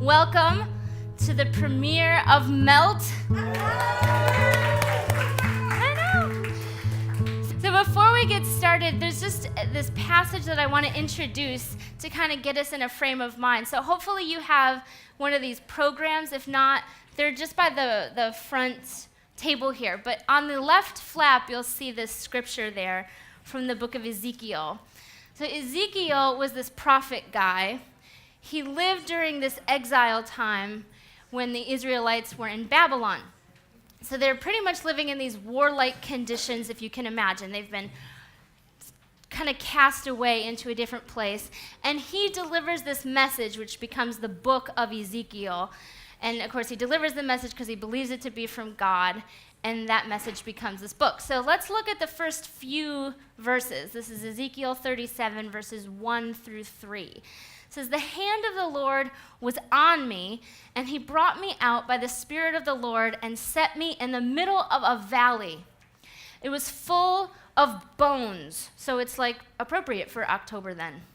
Welcome to the premiere of Melt. I know. So before we get started, there's just this passage that I want to introduce to kind of get us in a frame of mind. So hopefully you have one of these programs. If not, they're just by the front table here. But on the left flap, you'll see this scripture there from the book of Ezekiel. So Ezekiel was this prophet guy. He lived during this exile time when the Israelites were in Babylon. So they're pretty much living in these warlike conditions, if you can imagine. They've been kind of cast away into a different place. And he delivers this message, which becomes the book of Ezekiel. And of course, he delivers the message because he believes it to be from God. And that message becomes this book. So let's look at the first few verses. This is Ezekiel 37, verses 1 through 3. It says, "The hand of the Lord was on me, and he brought me out by the Spirit of the Lord and set me in the middle of a valley. It was full of bones." So it's like appropriate for October then.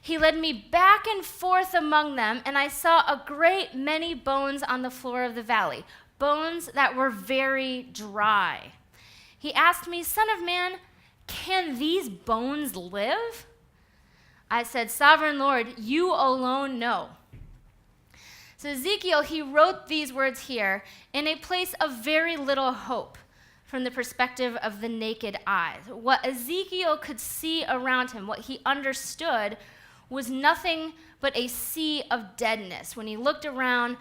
"He led me back and forth among them, and I saw a great many bones on the floor of the valley, bones that were very dry. He asked me, 'Son of man, can these bones live?' I said, 'Sovereign Lord, you alone know.'" So Ezekiel, he wrote these words here in a place of very little hope from the perspective of the naked eye. What Ezekiel could see around him, what he understood, was nothing but a sea of deadness. When he looked around,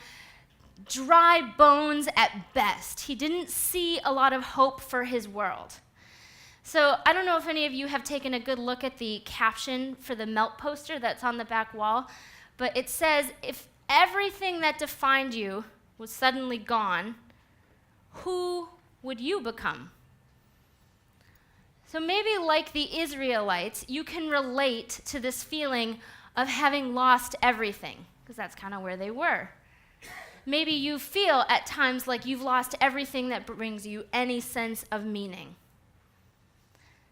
dry bones at best. He didn't see a lot of hope for his world. So I don't know if any of you have taken a good look at the caption for the Melt poster that's on the back wall, but it says, "If everything that defined you was suddenly gone, who would you become?" So maybe like the Israelites, you can relate to this feeling of having lost everything, because that's kind of where they were. Maybe you feel at times like you've lost everything that brings you any sense of meaning.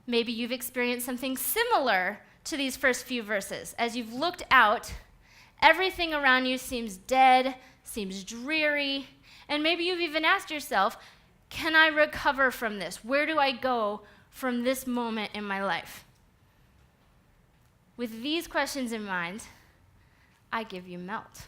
Maybe you've experienced something similar to these first few verses. As you've looked out, everything around you seems dead, seems dreary, and maybe you've even asked yourself, can I recover from this? Where do I go from this moment in my life? With these questions in mind, I give you Melt.